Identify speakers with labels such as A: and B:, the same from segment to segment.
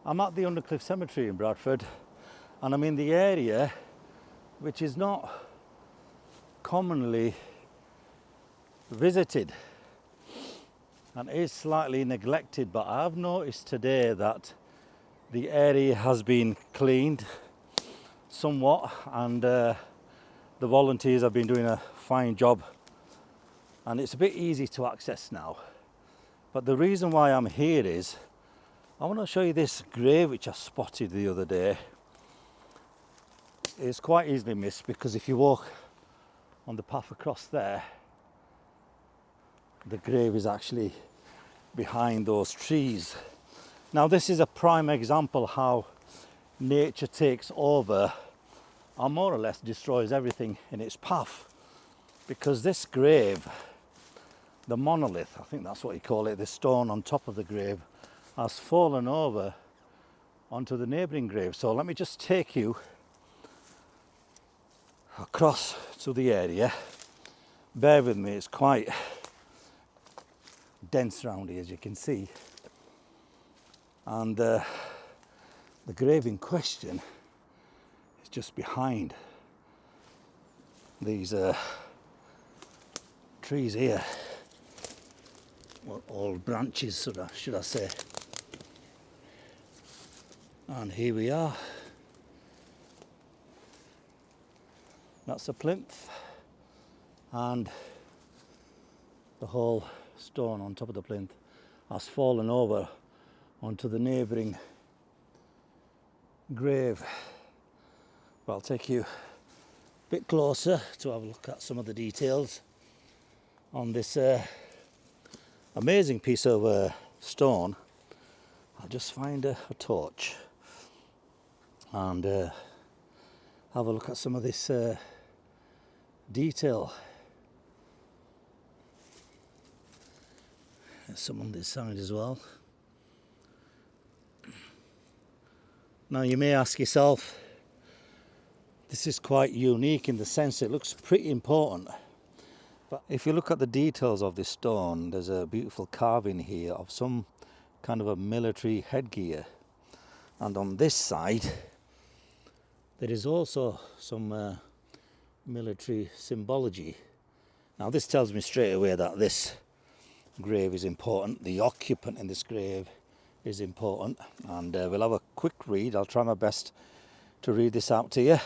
A: I'm at the Undercliff Cemetery in Bradford, and I'm in the area which is not commonly visited and is slightly neglected, but I've noticed today that the area has been cleaned somewhat, and the volunteers have been doing a fine job, and it's a bit easy to access now. But the reason why I'm here is I want to show you this grave which I spotted the other day. It's quite easily missed because if you walk on the path across there, the grave is actually behind those trees. Now this is a prime example how nature takes over and more or less destroys everything in its path, because this grave, the monolith, I think that's what you call it, the stone on top of the grave, has fallen over onto the neighbouring grave. So let me just take you across to the area. Bear with me, it's quite dense around here, as you can see, and the grave in question is just behind these trees here, well, all branches, should I say. And here we are. That's a plinth, and the whole stone on top of the plinth has fallen over onto the neighbouring grave. But I'll take you a bit closer to have a look at some of the details on this amazing piece of stone. I'll just find a torch and have a look at some of this detail. There's some on this side as well. Now you may ask yourself, this is quite unique in the sense it looks pretty important, but if you look at the details of this stone, there's a beautiful carving here of some kind of a military headgear, and on this side there is also some military symbology. Now this tells me straight away that this grave is important, the occupant in this grave is important, and we'll have a quick read. I'll try my best to read this out to you.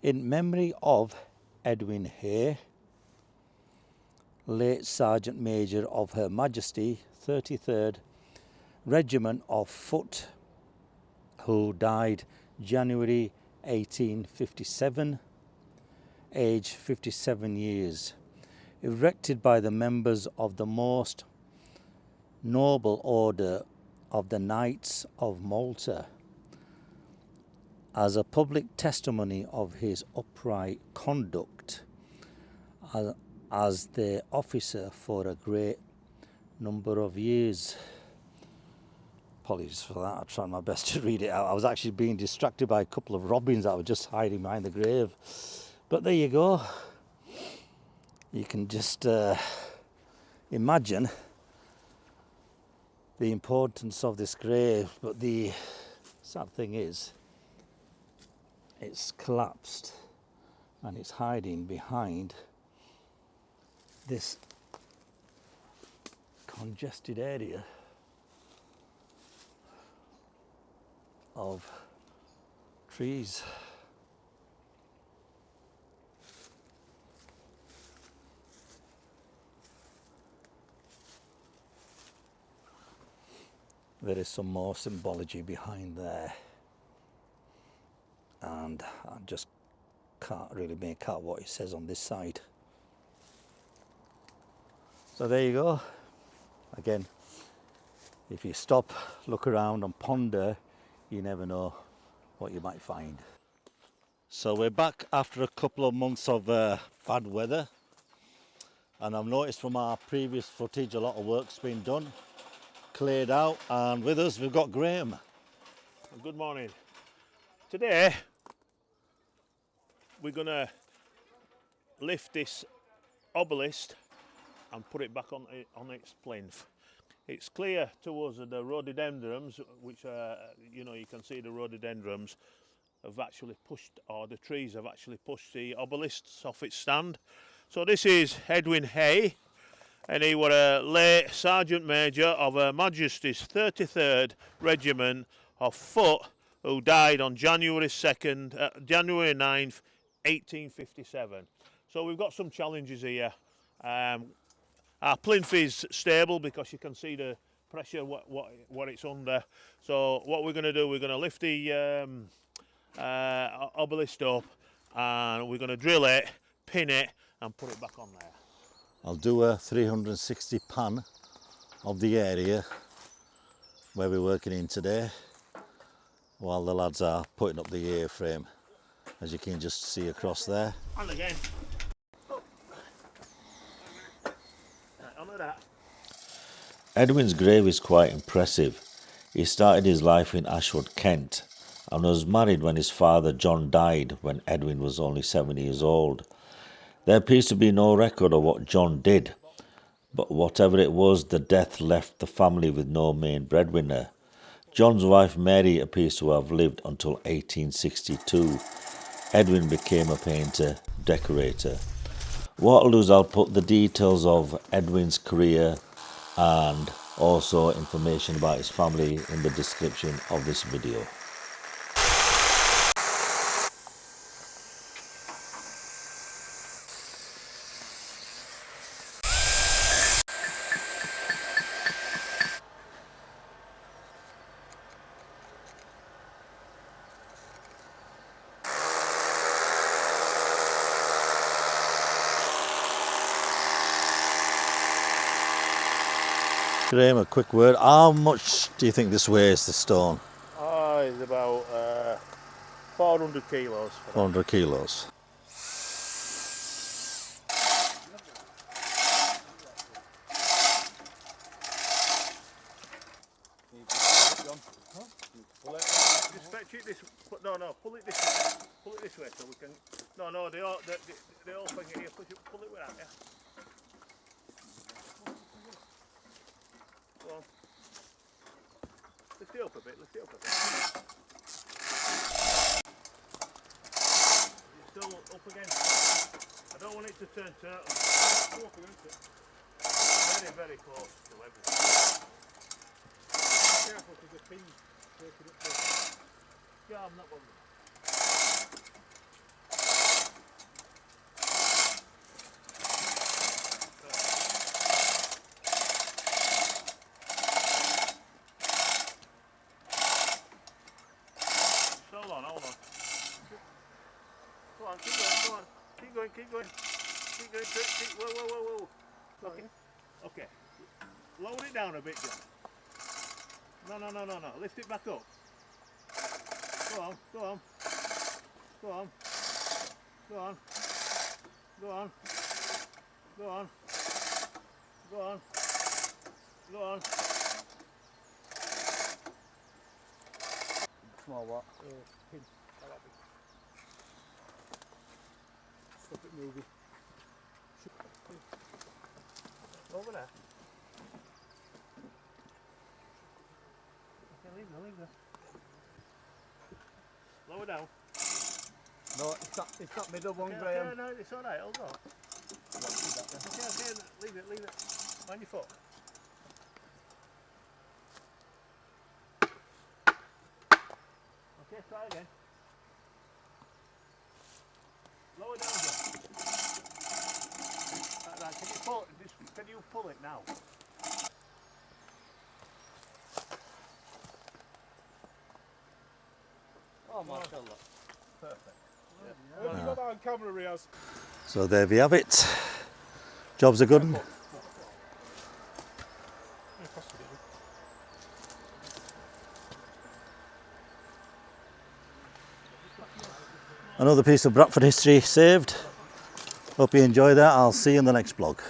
A: In memory of Edwin Hay, late Sergeant Major of Her Majesty 33rd Regiment of Foot, who died January 1857, age 57 years, erected by the members of the most noble order of the Knights of Malta as a public testimony of his upright conduct as their officer for a great number of years. Apologies for that, I tried my best to read it out. I was actually being distracted by a couple of robins that were just hiding behind the grave. But there you go. You can just imagine the importance of this grave, but the sad thing is it's collapsed and it's hiding behind this congested area of trees. There is some more symbology behind there, and I just can't really make out what it says on this side. So there you go. Again, if you stop, look around and ponder, you never know what you might find. So we're back after a couple of months of bad weather, and I've noticed from our previous footage a lot of work's been done, cleared out, and with us we've got Graham.
B: Good morning. Today we're going to lift this obelisk and put it back on its plinth. it's clear to us that the rhododendrons, which are, you know, you can see the rhododendrons have actually pushed, or the trees have actually pushed the obelisks off its stand. So this is Edwin Hay, and he was a late Sergeant Major of Her Majesty's 33rd Regiment of Foot, who died on January 9th, 1857. So we've got some challenges here. Our plinth is stable because you can see the pressure, what it's under. So what we're going to do, we're going to lift the obelisk up, and we're going to drill it, pin it, and put it back on there.
A: I'll do a 360 pan of the area where we're working in today, while the lads are putting up the A-frame, as you can just see across there.
B: And again. Right, that.
C: Edwin's grave is quite impressive. He started his life in Ashwood, Kent, and was married when his father John died when Edwin was only 7 years old. There appears to be no record of what John did, but whatever it was, the death left the family with no main breadwinner. John's wife Mary appears to have lived until 1862. Edwin became a painter, decorator. Waterloo's, I'll put the details of Edwin's career and also information about his family in the description of this video.
A: Graham, a quick word. How much do you think this weighs, the stone?
B: Oh, it's about 400 kilos.
A: 400 kilos.
B: Just fetch it this. No, pull it this way. Pull it this way so we can. No, they all thing it here. Pull it with that, yeah. Go on. Lift it up a bit. It's still up again. I don't want it to turn turtle. Go up against it. Very, very close to everything. Careful because the pin's taking it through. Yeah, I'm not bothered. Hold on. Go on, keep going. Whoa. Okay. Lower it down a bit, John. No. Lift it back up. Go on.
D: Small what? Pin. Stop it moving.
B: Over there. Okay, leave there. Lower down.
D: No, it's that middle one, Graham.
B: No, it's alright, hold on. Okay, leave it. Mind your foot. Okay, try again. Lower down, John. Right, can you pull it now?
D: Oh, mashallah.
B: Perfect.
D: Yeah. Have you got that on camera, Riaz?
A: So there we have it. Job's a good one. Another piece of Bradford history saved. Hope you enjoy that. I'll see you in the next vlog.